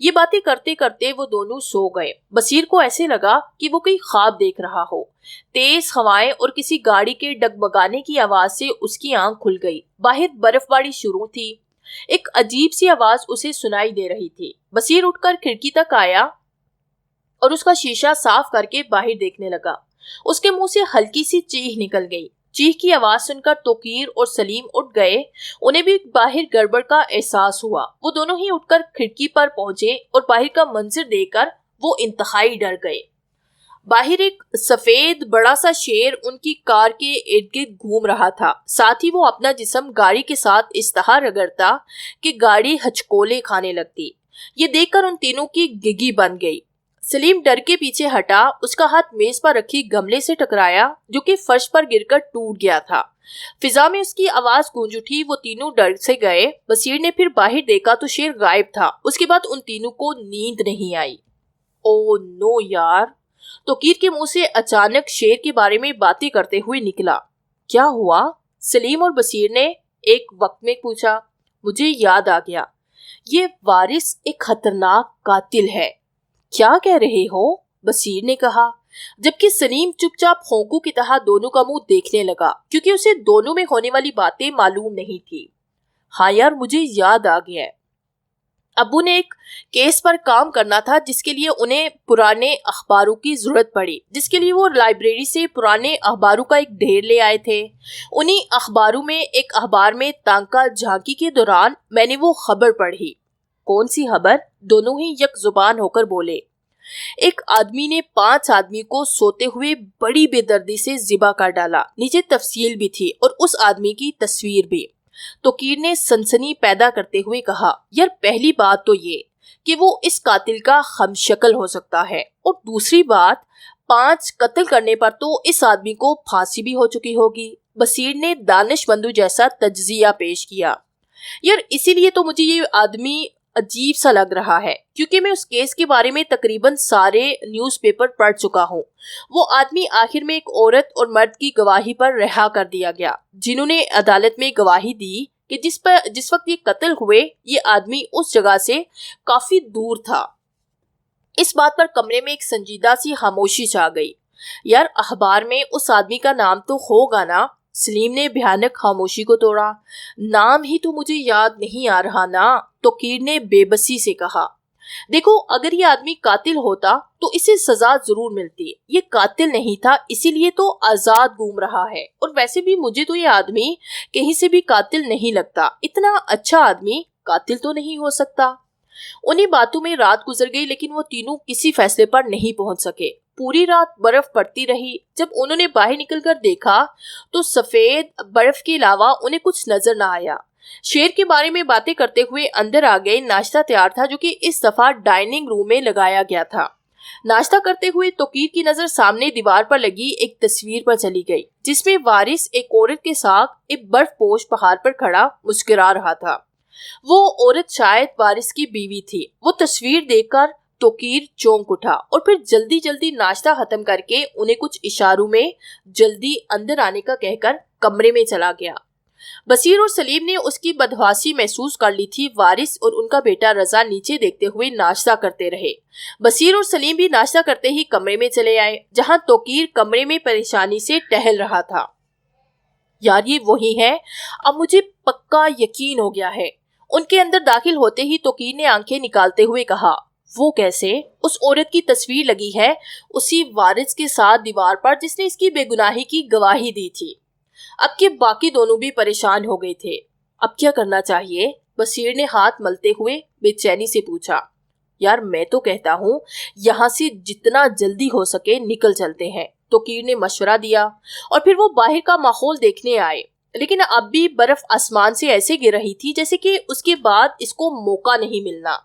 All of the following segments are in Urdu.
یہ باتیں کرتے کرتے وہ دونوں سو گئے۔ بصیر کو ایسے لگا کہ وہ کوئی خواب دیکھ رہا ہو۔ تیز ہوائیں اور کسی گاڑی کے ڈگمگانے کی آواز سے اس کی آنکھ کھل گئی۔ باہر برف باری شروع تھی۔ ایک عجیب سی آواز اسے سنائی دے رہی تھی۔ بصیر اٹھ کر کھڑکی تک آیا اور اس کا شیشہ صاف کر کے باہر دیکھنے لگا۔ اس کے منہ سے ہلکی سی چیخ نکل گئی۔ چیخ کی آواز سن کر توقیر اور سلیم اٹھ گئے۔ انہیں بھی باہر گڑبڑ کا احساس ہوا۔ وہ دونوں ہی اٹھ کر کھڑکی پر پہنچے اور باہر کا منظر دیکھ کر وہ انتہائی ڈر گئے۔ باہر ایک سفید بڑا سا شیر ان کی کار کے ارد گرد گھوم رہا تھا۔ ساتھ ہی وہ اپنا جسم گاڑی کے ساتھ اس طرح رگڑتا کہ گاڑی ہچکولے کھانے لگتی۔ یہ دیکھ کر ان تینوں کی گگی بن گئی۔ سلیم ڈر کے پیچھے ہٹا، اس کا ہاتھ میز پر رکھی گملے سے ٹکرایا جو کہ فرش پر گر کر ٹوٹ گیا تھا۔ فضا میں اس کی آواز گونج اٹھی۔ وہ تینوں ڈر سے گئے۔ بصیر نے پھر باہر دیکھا تو شیر غائب تھا۔ اس کے بعد ان تینوں کو نیند نہیں آئی۔ او نو یار! توقیر کے منہ سے اچانک شیر کے بارے میں باتیں کرتے ہوئے نکلا۔ کیا ہوا؟ سلیم اور بصیر نے ایک وقت میں پوچھا۔ مجھے یاد آ گیا، یہ وارث ایک خطرناک قاتل ہے۔ کیا کہہ رہے ہو؟ بصیر نے کہا، جبکہ سلیم چپ چاپ ہونکوں کی طرح دونوں کا منہ دیکھنے لگا کیونکہ اسے دونوں میں ہونے والی باتیں معلوم نہیں تھی۔ ہاں یار، مجھے یاد آ گیا ہے۔ ابو نے ایک کیس پر کام کرنا تھا جس کے لیے انہیں پرانے اخباروں کی ضرورت پڑی، جس کے لیے وہ لائبریری سے پرانے اخباروں کا ایک ڈھیر لے آئے تھے۔ انہی اخباروں میں ایک اخبار میں تانکا جھانکی کے دوران میں نے وہ خبر پڑھی۔ کون سی خبر؟ دونوں ہی یک زبان ہو کر بولے۔ ایک آدمی نے 5 آدمی کو سوتے ہوئے بڑی بے دردی سے ذبح کر ڈالا۔ نیچے تفصیل بھی تھی اور اس آدمی کی تصویر بھی۔ توقیر نے سنسنی پیدا کرتے ہوئے کہا، یار پہلی بات تو یہ کہ وہ اس قاتل کا ہم شکل ہو سکتا ہے، اور دوسری بات 5 قتل کرنے پر تو اس آدمی کو پھانسی بھی ہو چکی ہوگی۔ بصیر نے دانش مندو جیسا تجزیہ پیش کیا۔ یار اسی لیے تو مجھے یہ آدمی عجیب سا لگ رہا ہے، کیونکہ میں اس کیس کے بارے میں تقریباً سارے نیوز پیپر پڑھ چکا ہوں۔ وہ آدمی آخر میں ایک عورت اور مرد کی گواہی پر رہا کر دیا گیا، جنہوں نے عدالت میں گواہی دی کہ جس وقت یہ قتل ہوئے یہ آدمی اس جگہ سے کافی دور تھا۔ اس بات پر کمرے میں ایک سنجیدہ سی خاموشی چھا گئی۔ یار اخبار میں اس آدمی کا نام تو ہوگا نا؟ سلیم نے بھیانک خاموشی کو توڑا۔ نام ہی تو مجھے یاد نہیں آ رہا نا، توقیر نے بے بسی سے کہا۔ دیکھو، اگر یہ آدمی قاتل ہوتا تو اسے سزا ضرور ملتی۔ یہ قاتل نہیں تھا، اسی لیے تو آزاد گھوم رہا ہے، اور ویسے بھی مجھے تو یہ آدمی کہیں سے بھی قاتل نہیں لگتا۔ اتنا اچھا آدمی قاتل تو نہیں ہو سکتا۔ انہیں باتوں میں رات گزر گئی، لیکن وہ تینوں کسی فیصلے پر نہیں پہنچ سکے۔ پوری رات برف پڑتی رہی۔ جب انہوں نے باہر نکل کر دیکھا تو سفید برف کے علاوہ انہیں کچھ نظر نہ آیا۔ شیر کے بارے میں باتیں کرتے ہوئے اندر آ گئے۔ ناشتہ تیار تھا جو کہ اس دفعہ ڈائننگ روم میں لگایا گیا تھا۔ ناشتہ کرتے ہوئے توقیر کی نظر سامنے دیوار پر لگی ایک تصویر پر چلی گئی، جس میں وارث ایک عورت کے ساتھ ایک برف پوش پہاڑ پر کھڑا مسکرا رہا تھا۔ وہ عورت شاید وارث کی بیوی تھی۔ وہ تصویر دیکھ کر توقیر چونک اٹھا اور پھر جلدی جلدی ناشتہ ختم کر کے انہیں کچھ اشاروں میں جلدی اندر آنے کا کہہ کر کمرے میں چلا گیا۔ بصیر اور سلیم نے اس کی بدحواسی محسوس کر لی تھی۔ وارث اور ان کا بیٹا رضا نیچے دیکھتے ہوئے ناشتہ کرتے رہے۔ بصیر اور سلیم بھی ناشتہ کرتے ہی کمرے میں چلے آئے، جہاں توقیر کمرے میں پریشانی سے ٹہل رہا تھا۔ یار یہ وہی ہے، اب مجھے پکا یقین ہو گیا ہے۔ ان کے اندر داخل ہوتے ہی توقیر نے آنکھیں نکالتے ہوئے کہا، وہ کیسے؟ اس عورت کی تصویر لگی ہے اسی وارث کے ساتھ دیوار پر جس نے اس کی بے گناہی کی گواہی دی تھی۔ اب کے باقی دونوں بھی پریشان ہو گئے تھے۔ اب کیا کرنا چاہیے؟ بصیر نے ہاتھ ملتے ہوئے بے چینی سے پوچھا۔ یار میں تو کہتا ہوں یہاں سے جتنا جلدی ہو سکے نکل چلتے ہیں، توقیر نے مشورہ دیا، اور پھر وہ باہر کا ماحول دیکھنے آئے۔ لیکن اب بھی برف آسمان سے ایسے گر رہی تھی جیسے کہ اس کے بعد اس کو موقع نہیں ملنا۔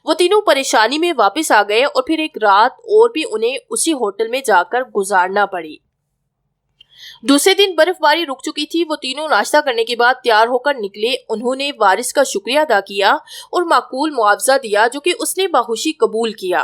وہ تینوں پریشانی میں واپس آ گئے اور پھر ایک رات اور بھی انہیں اسی ہوٹل میں جا کر گزارنا پڑی۔ دوسرے دن برف باری رک چکی تھی۔ وہ تینوں ناشتہ کرنے کے بعد تیار ہو کر نکلے۔ انہوں نے وارث کا شکریہ ادا کیا اور معقول معاوضہ دیا جو کہ اس نے باہوشی قبول کیا۔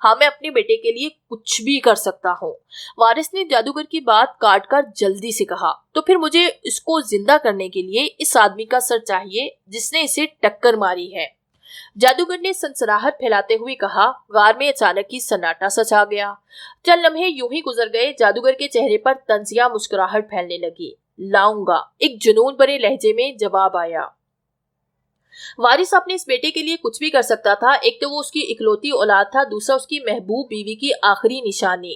ہاں میں اپنے بیٹے کے لیے کچھ بھی کر سکتا ہوں، وارث نے جادوگر کی بات کاٹ کر جلدی سے کہا۔ تو پھر مجھے اس کو زندہ کرنے کے لیے اس آدمی کا سر چاہیے جس نے اسے ٹکر ماری ہے۔ جادوگر نے سنسناہٹ پھیلاتے ہوئے کہا۔ غار میں اچانک ہی سناٹا سا چھا گیا۔ چند لمحے یوں ہی گزر گئے۔ جادوگر کے چہرے پر طنزیہ مسکراہٹ پھیلنے لگی۔ لاؤں گا، ایک جنون بھرے لہجے میں جواب آیا۔ وارث اپنے اس بیٹے کے لیے کچھ بھی کر سکتا تھا۔ ایک تو وہ اس کی اکلوتی اولاد تھا، دوسرا اس کی محبوب بیوی کی آخری نشانی۔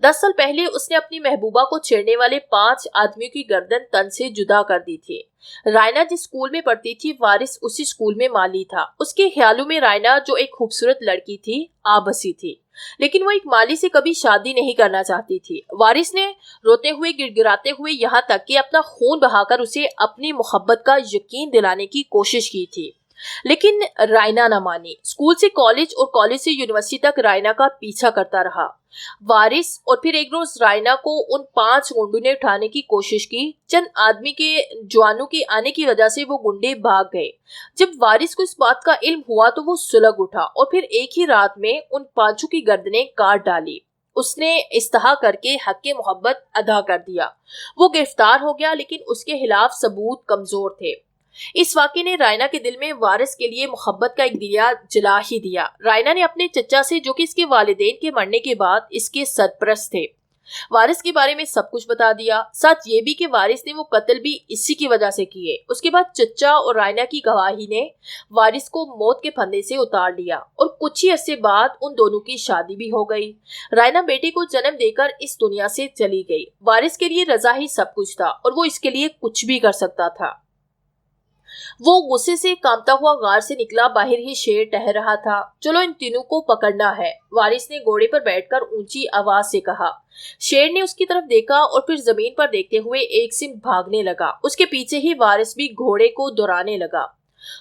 10 سال پہلے اس نے اپنی محبوبہ کو چھیڑنے والے 5 آدمیوں کی گردن تن سے جدا کر دی تھی۔ رائنا جس اسکول میں پڑھتی تھی، وارث اسی اسکول میں مالی تھا۔ اس کے خیالوں میں رائنا جو ایک خوبصورت لڑکی تھی، آبسی تھی، لیکن وہ ایک مالی سے کبھی شادی نہیں کرنا چاہتی تھی۔ وارث نے روتے ہوئے گڑ گڑاتے ہوئے یہاں تک کہ اپنا خون بہا کر اسے اپنی محبت کا یقین دلانے کی کوشش کی تھی، لیکن رائنا نہ مانی۔ اسکول سے کالج اور کالج سے یونیورسٹی تک رائنا کا پیچھا کرتا رہا وارث، اور پھر ایک روز رائنا کو ان 5 گنڈوں نے اٹھانے کی کوشش کی۔ چند آدمی کے جوانوں کے آنے کی وجہ سے وہ گنڈے بھاگ گئے۔ جب وارث کو اس بات کا علم ہوا تو وہ سلگ اٹھا اور پھر ایک ہی رات میں ان 5 کی گردنیں کاٹ ڈالی۔ اس نے استحا کر کے حق محبت ادا کر دیا۔ وہ گرفتار ہو گیا، لیکن اس کے خلاف ثبوت کمزور تھے۔ اس واقعے نے رائنا کے دل میں وارث کے لیے محبت کا ایک دیا جلا ہی دیا۔ رائنا نے اپنے چچا سے، جو کہ اس کے والدین کے مرنے کے بعد اس کے سرپرست تھے، وارث کے بارے میں سب کچھ بتا دیا۔ ساتھ یہ بھی کہ وارث نے وہ قتل بھی اسی کی وجہ سے کیے۔ اس کے بعد چچا اور رائنا کی گواہی نے وارث کو موت کے پھندے سے اتار لیا، اور کچھ ہی عرصے بعد ان دونوں کی شادی بھی ہو گئی۔ رائنا بیٹے کو جنم دے کر اس دنیا سے چلی گئی۔ وارث کے لیے رضا ہی سب کچھ تھا، اور وہ اس کے لیے کچھ بھی کر سکتا تھا۔ وہ غصے سے کانپتا ہوا غار سے نکلا۔ باہر ہی شیر ٹہر رہا تھا۔ چلو ان تینوں کو پکڑنا ہے، وارث نے گھوڑے پر بیٹھ کر اونچی آواز سے کہا۔ شیر نے اس کی طرف دیکھا اور پھر زمین پر دیکھتے ہوئے ایک سمت بھاگنے لگا۔ اس کے پیچھے ہی وارث بھی گھوڑے کو دوڑانے لگا۔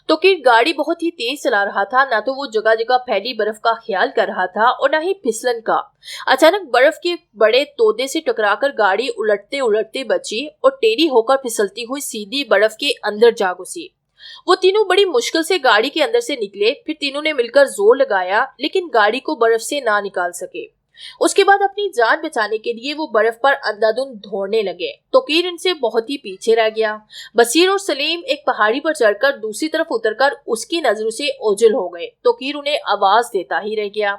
توقیر گاڑی بہت ہی تیز چلا رہا تھا۔ نہ تو وہ جگہ جگہ پھیلی برف کا خیال کر رہا تھا اور نہ ہی پھسلن کا۔ اچانک برف کے بڑے تودے سے ٹکرا کر گاڑی الٹتے الٹتے بچی اور ٹیڑھی ہو کر پھسلتی ہوئی سیدھی برف کے اندر جا گھسی۔ وہ تینوں بڑی مشکل سے گاڑی کے اندر سے نکلے۔ پھر تینوں نے مل کر زور لگایا، لیکن گاڑی کو برف سے نہ نکال سکے۔ اس کے بعد اپنی جان بچانے کے لیے وہ برف پر اندھادھند دوڑنے لگے۔ توقیر ان سے بہت ہی پیچھے رہ گیا۔ بصیر اور سلیم ایک پہاڑی پر چڑھ کر دوسری طرف اتر کر اس کی نظروں سے اوجھل ہو گئے۔ توقیر انہیں آواز دیتا ہی رہ گیا۔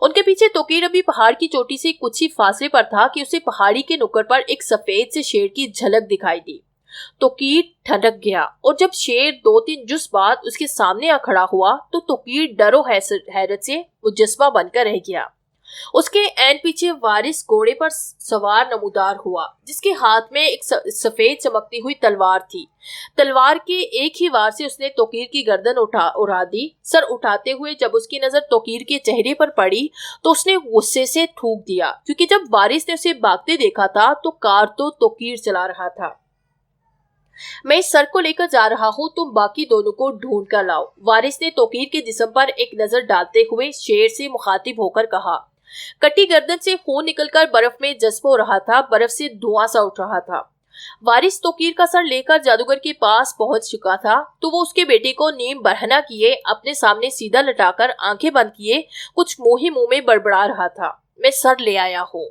ان کے پیچھے توقیر ابھی پہاڑ کی چوٹی سے کچھ ہی فاصلے پر تھا کہ اسے پہاڑی کے نکڑ پر ایک سفید سے شیر کی جھلک دکھائی دی۔ توقیر ٹھنڈک گیا، اور جب شیر 2-3 جس بعد اس کے سامنے آ کھڑا ہوا تو توقیر ڈر و حیرت سے مجسمہ بن کر رہ گیا۔ اس کے عین پیچھے وارث گھوڑے پر سوار نمودار ہوا، جس کے ہاتھ میں ایک سفید چمکتی ہوئی تلوار تھی۔ تلوار کے ایک ہی وار سے اس نے توقیر کی گردن اڑا دی۔ سر اٹھاتے ہوئے جب اس کی نظر توقیر کے چہرے پر پڑی تو اس نے غصے سے تھوک دیا، کیونکہ جب وارث نے اسے بھاگتے دیکھا تھا تو کار تو توقیر چلا رہا تھا۔ میں اس سر کو لے کر جا رہا ہوں، تم باقی دونوں کو ڈھونڈ کر لاؤ، وارث نے توقیر کے جسم پر ایک نظر ڈالتے ہوئے شیر سے مخاطب ہو کر کہا۔ کٹی گردن سے خون نکل کر برف میں جذب ہو رہا تھا، برف سے دھواں سا اٹھ رہا تھا۔ وارث توقیر کا سر لے کر جادوگر کے پاس پہنچ چکا تھا تو وہ اس کے بیٹے کو نیم برہنہ کیے اپنے سامنے سیدھا لٹا کر آنکھیں بند کیے کچھ منہ ہی منہ میں بڑبڑا رہا تھا۔ میں سر لے آیا ہوں،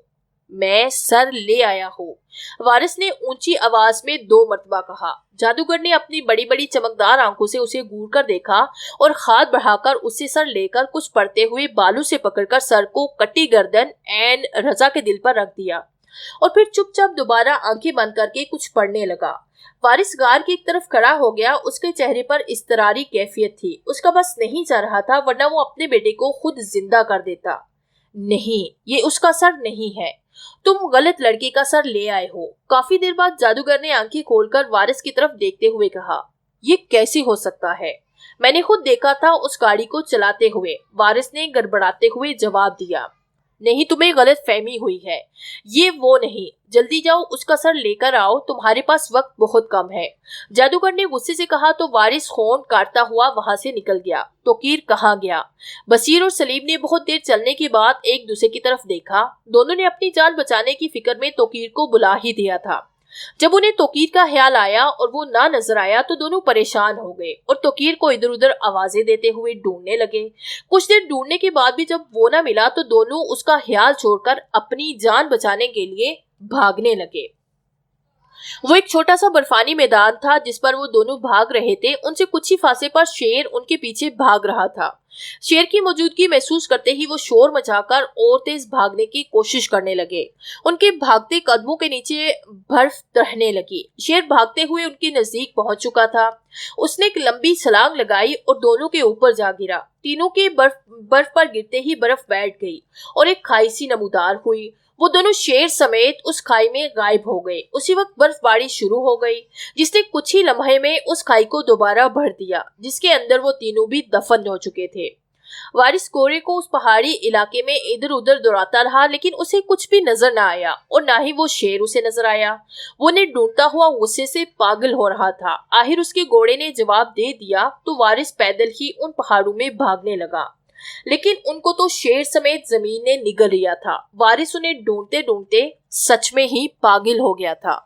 میں سر لے آیا ہوں، وارث نے اونچی آواز میں 2 مرتبہ کہا۔ جادوگر نے اپنی بڑی بڑی چمکدار آنکھوں سے اسے گور کر دیکھا اور ہاتھ بڑھا کر اس سے سر لے کر کچھ پڑتے ہوئے بالوں سے پکڑ کر سر کو کٹی گردن عین رضا کے دل پر رکھ دیا، اور پھر چپ چاپ دوبارہ آنکھیں بند کر کے کچھ پڑھنے لگا۔ وارث غار کی ایک طرف کھڑا ہو گیا۔ اس کے چہرے پر اضطراری کیفیت تھی۔ اس کا بس نہیں چاہ رہا تھا، ورنہ وہ اپنے بیٹے کو خود زندہ کر دیتا۔ نہیں، یہ اس کا سر نہیں ہے، تم غلط لڑکے کا سر لے آئے ہو۔ کافی دیر بعد جادوگر نے آنکھیں کھول کر وارث کی طرف دیکھتے ہوئے کہا، یہ کیسے ہو سکتا ہے؟ میں نے خود دیکھا تھا اس گاڑی کو چلاتے ہوئے، وارث نے گڑبڑاتے ہوئے جواب دیا۔ نہیں، تمہیں غلط فہمی ہوئی ہے، یہ وہ نہیں، جلدی جاؤ اس کا سر لے کر آؤ، تمہارے پاس وقت بہت کم ہے، جادوگر نے غصے سے کہا تو وارث خون کاٹتا ہوا وہاں سے نکل گیا۔ توقیر کہاں گیا؟ بصیر اور سلیم نے بہت دیر چلنے کے بعد ایک دوسرے کی طرف دیکھا۔ دونوں نے اپنی جان بچانے کی فکر میں توقیر کو بلا ہی دیا تھا۔ جب انہیں توقیر کا خیال آیا اور وہ نہ نظر آیا تو دونوں پریشان ہو گئے اور توقیر کو ادھر ادھر آوازیں دیتے ہوئے ڈھونڈنے لگے۔ کچھ دیر ڈھونڈنے کے بعد بھی جب وہ نہ ملا تو دونوں اس کا خیال چھوڑ کر اپنی جان بچانے کے لیے بھاگنے لگے۔ وہ ایک چھوٹا سا برفانی میدان تھا جس پر وہ دونوں بھاگ رہے تھے۔ ان سے کچھ ہی فاصلے پر شیر ان کے پیچھے بھاگ رہا تھا۔ شیر کی موجودگی محسوس کرتے ہی وہ شور مچا کر اور تیز بھاگنے کی کوشش کرنے لگے۔ ان کے بھاگتے قدموں کے نیچے برف رہنے لگی۔ شیر بھاگتے ہوئے ان کے نزدیک پہنچ چکا تھا۔ اس نے ایک لمبی چھلانگ لگائی اور دونوں کے اوپر جا گرا۔ تینوں کے برف پر گرتے ہی برف بیٹھ گئی اور ایک کھائی سی نمودار ہوئی۔ وہ دونوں شیر سمیت اس کھائی میں غائب ہو گئے۔ اسی وقت برف باری شروع ہو گئی جس نے کچھ ہی لمحے میں اس کھائی کو دوبارہ بھر دیا جس کے اندر وہ تینوں بھی دفن ہو چکے تھے۔ وارث گورے کو اس پہاڑی علاقے میں ادھر ادھر دوڑاتا رہا لیکن اسے کچھ بھی نظر نہ آیا اور نہ ہی وہ شیر اسے نظر آیا۔ وہ انہیں ڈھونڈتا ہوا غصے سے پاگل ہو رہا تھا۔ آخر اس کے گھوڑے نے جواب دے دیا تو وارث پیدل ہی ان پہاڑوں میں بھاگنے لگا، لیکن ان کو تو شیر سمیت زمین نے نگل لیا تھا۔ وارث انہیں ڈھونڈتے ڈھونڈتے سچ میں ہی پاگل ہو گیا تھا۔